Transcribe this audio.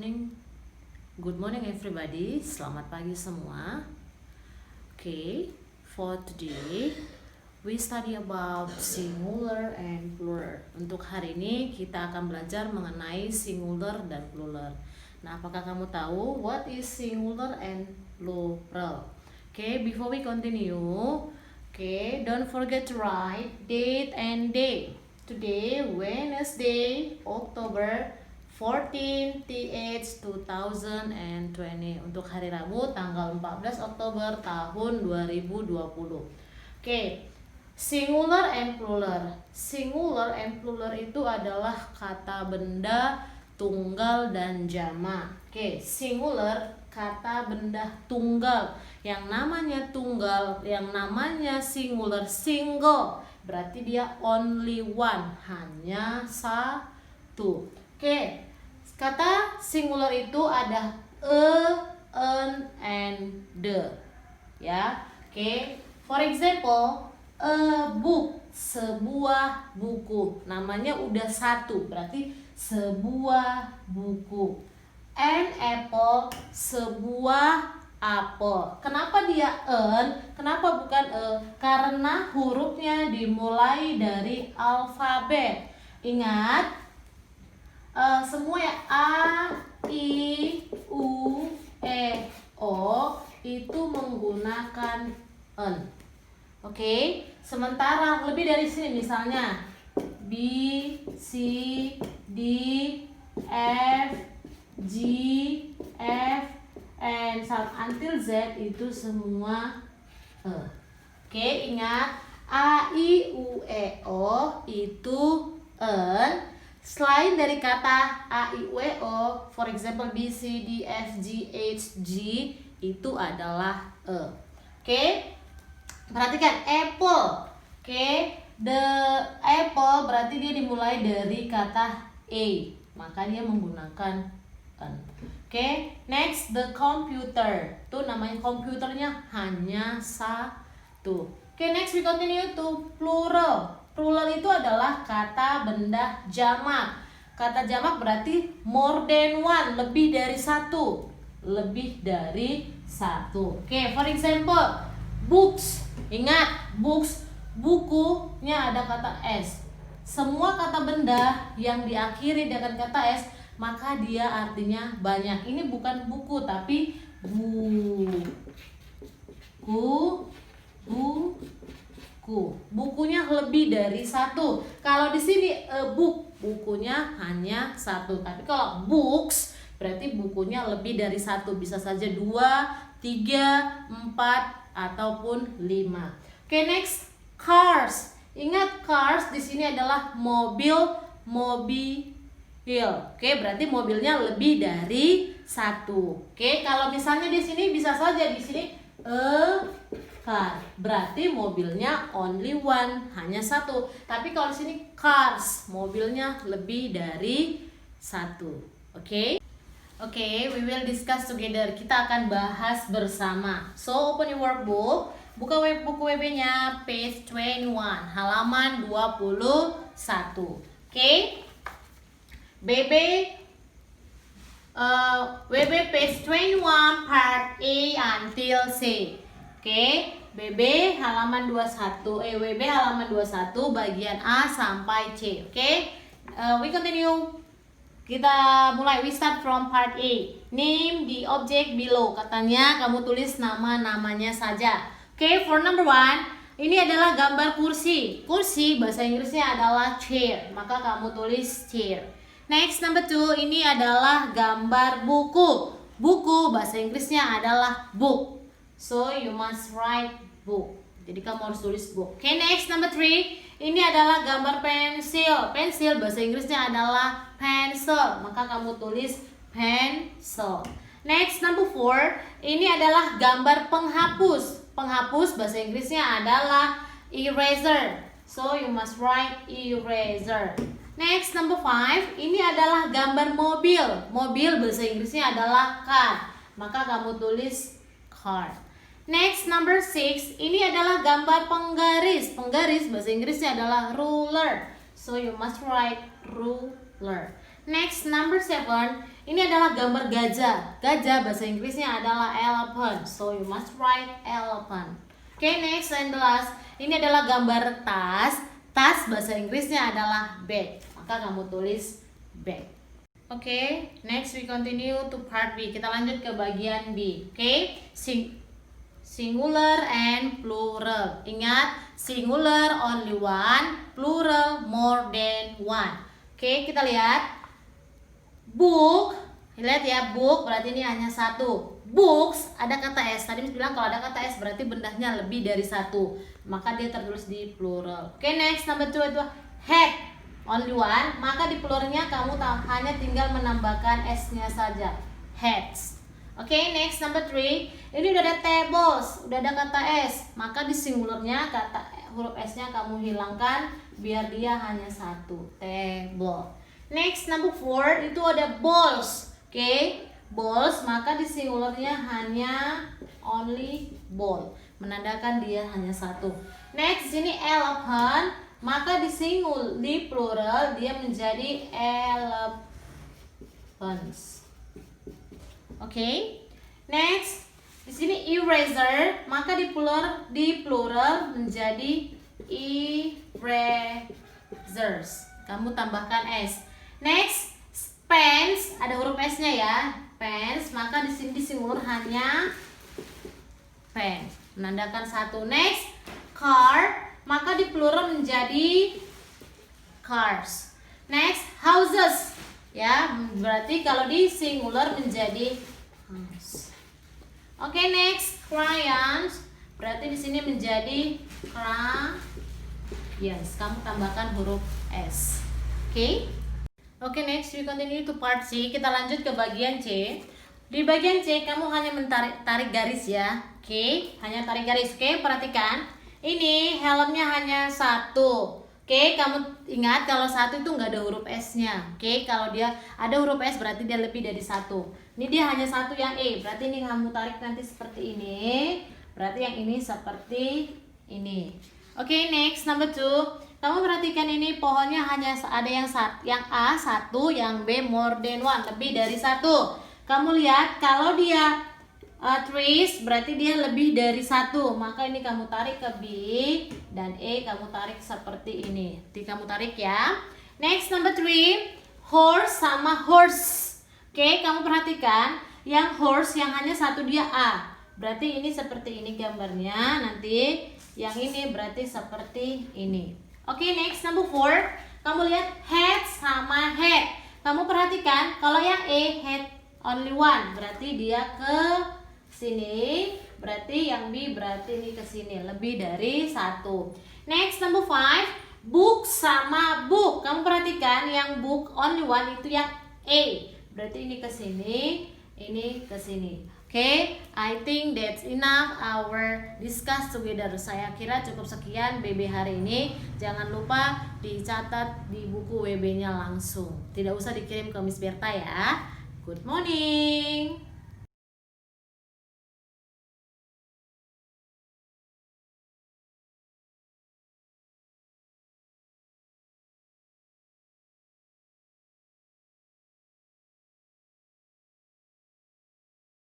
morning. Good morning everybody. Selamat pagi semua. Okay, for today we study about singular and plural. Untuk hari ini kita akan belajar mengenai singular dan plural. Nah, apakah kamu tahu what is singular and plural? Okay, before we continue, okay, don't forget to write date and day. Today, Wednesday, October 14 TH 2020. Untuk hari Rabu tanggal 14 Oktober tahun 2020. Oke, singular and plural. Singular and plural itu adalah kata benda tunggal dan jamak. Oke, singular kata benda tunggal. Yang namanya tunggal, yang namanya singular, single, berarti dia only one, hanya satu. Oke, kata singular itu ada an, and the. Ya, oke. For example, a book, sebuah buku. Namanya udah satu, berarti sebuah buku. An apple, sebuah apel. Kenapa dia an? Kenapa bukan e? Karena hurufnya dimulai dari alfabet. Ingat, semua ya, A, I, U, E, O itu menggunakan an. Oke, sementara lebih dari sini misalnya B, C, D, F, G, F, and until Z itu semua e. Oke, ingat A, I, U, E, O itu an. Selain dari kata A, I, U, E, O, for example B, C, D, F, G, H, G itu adalah e. Oke, perhatikan apple. Oke, the apple berarti dia dimulai dari kata A, maka dia menggunakan an. Oke, next the computer. Tuh namanya komputernya hanya satu. Oke, next we continue to plural. Plural itu adalah kata benda jamak. Kata jamak berarti more than one, lebih dari satu. Lebih dari satu. Oke, for example, books. Ingat, books, bukunya ada kata S. Semua kata benda yang diakhiri dengan kata S, maka dia artinya banyak. Ini bukan buku, tapi bukunya lebih dari satu. Kalau di sini book, bukunya hanya satu. Tapi kalau books berarti bukunya lebih dari satu. Bisa saja 2, 3, 4 ataupun 5. Oke, next cars. Ingat, cars di sini adalah mobil. Oke, berarti mobilnya lebih dari satu. Oke, kalau misalnya di sini bisa saja di sini car, berarti mobilnya only one, hanya satu. Tapi kalau di sini cars, mobilnya lebih dari satu. Oke, we will discuss together. Kita akan bahas bersama. So open your workbook, buka buku WB-nya, page 21, halaman 21. Oke, WB page 21 part A until C. Oke, WB halaman 21 bagian A sampai C. Oke, we continue. Kita mulai, we start from part A. Name the object below. Katanya kamu tulis nama-namanya saja. Oke, for number 1, ini adalah gambar kursi. Kursi bahasa Inggrisnya adalah chair, maka kamu tulis chair. Next, number 2, ini adalah gambar buku. Buku bahasa Inggrisnya adalah book. So you must write book. Jadi kamu harus tulis book. Okay, next, number 3, ini adalah gambar pensil. Pensil bahasa Inggrisnya adalah pencil, maka kamu tulis pencil. Next, number 4, ini adalah gambar penghapus. Penghapus bahasa Inggrisnya adalah eraser. So you must write eraser. Next, number 5, ini adalah gambar mobil. Mobil bahasa Inggrisnya adalah car, maka kamu tulis car. Next, number 6, ini adalah gambar penggaris. Penggaris bahasa Inggrisnya adalah ruler. So you must write ruler. Next, number 7. Ini adalah gambar gajah. Gajah bahasa Inggrisnya adalah elephant. So you must write elephant. Okay, next and the last. Ini adalah gambar tas. Tas bahasa Inggrisnya adalah bag. Maka kamu tulis bag. Okay, next we continue to part B. Kita lanjut ke bagian B. Okay, singular and plural. Ingat, singular only one, plural more than one. Okay, kita lihat. Book, lihat ya, book berarti ini hanya satu. Books ada kata S. Tadi Miss bilang kalau ada kata S berarti bendahnya lebih dari satu, maka dia tertulis di plural. Oke, next number 2 itu hat, only one, maka di pluralnya kamu hanya tinggal menambahkan S-nya saja, hats. Oke, next number 3. Ini udah ada tables, udah ada kata S, maka di singularnya huruf S-nya kamu hilangkan biar dia hanya satu, table. Next number 4 itu ada balls. Oke, balls, maka di singularnya hanya only ball, menandakan dia hanya satu. Next ini elephant, maka di plural dia menjadi elephants. Oke. Next di sini eraser, maka di plural menjadi erasers. Kamu tambahkan S. Next, pants, ada huruf S-nya ya, pants, maka di sini di singular hanya pen, menandakan satu. Next, car, maka di plural menjadi cars. Next, houses, ya, berarti kalau di singular menjadi house. Oke, next, crayons, berarti di sini menjadi crayons. Kamu tambahkan huruf S. Oke. Oke, next we continue to part C. Kita lanjut ke bagian C. Di bagian C kamu hanya tarik garis ya. Oke, hanya tarik garis. Oke, perhatikan. Ini helmnya hanya satu. Oke, kamu ingat kalau satu itu nggak ada huruf S-nya. Oke, kalau dia ada huruf S berarti dia lebih dari satu. Ini dia hanya satu yang E. Berarti ini kamu tarik nanti seperti ini. Berarti yang ini seperti ini. Oke, next number 2. Kamu perhatikan ini pohonnya hanya ada yang A satu, yang B more than one, lebih dari satu. Kamu lihat kalau dia trees berarti dia lebih dari satu, maka ini kamu tarik ke B dan E kamu tarik seperti ini. Jadi kamu tarik ya. Next number 3, horse sama horse. Oke, kamu perhatikan yang horse yang hanya satu dia A. Berarti ini seperti ini gambarnya. Nanti yang ini berarti seperti ini. Oke, next number 4. Kamu lihat head sama head. Kamu perhatikan kalau yang E head only one, berarti dia ke sini. Berarti yang B berarti ini ke sini, lebih dari satu. Next number 5. Book sama book. Kamu perhatikan yang book only one itu yang A. Berarti ini ke sini, ini ke sini. Oke, I think that's enough our discuss together. Saya kira cukup sekian BB hari ini. Jangan lupa dicatat di buku WB-nya langsung. Tidak usah dikirim ke Miss Berta ya. Good morning.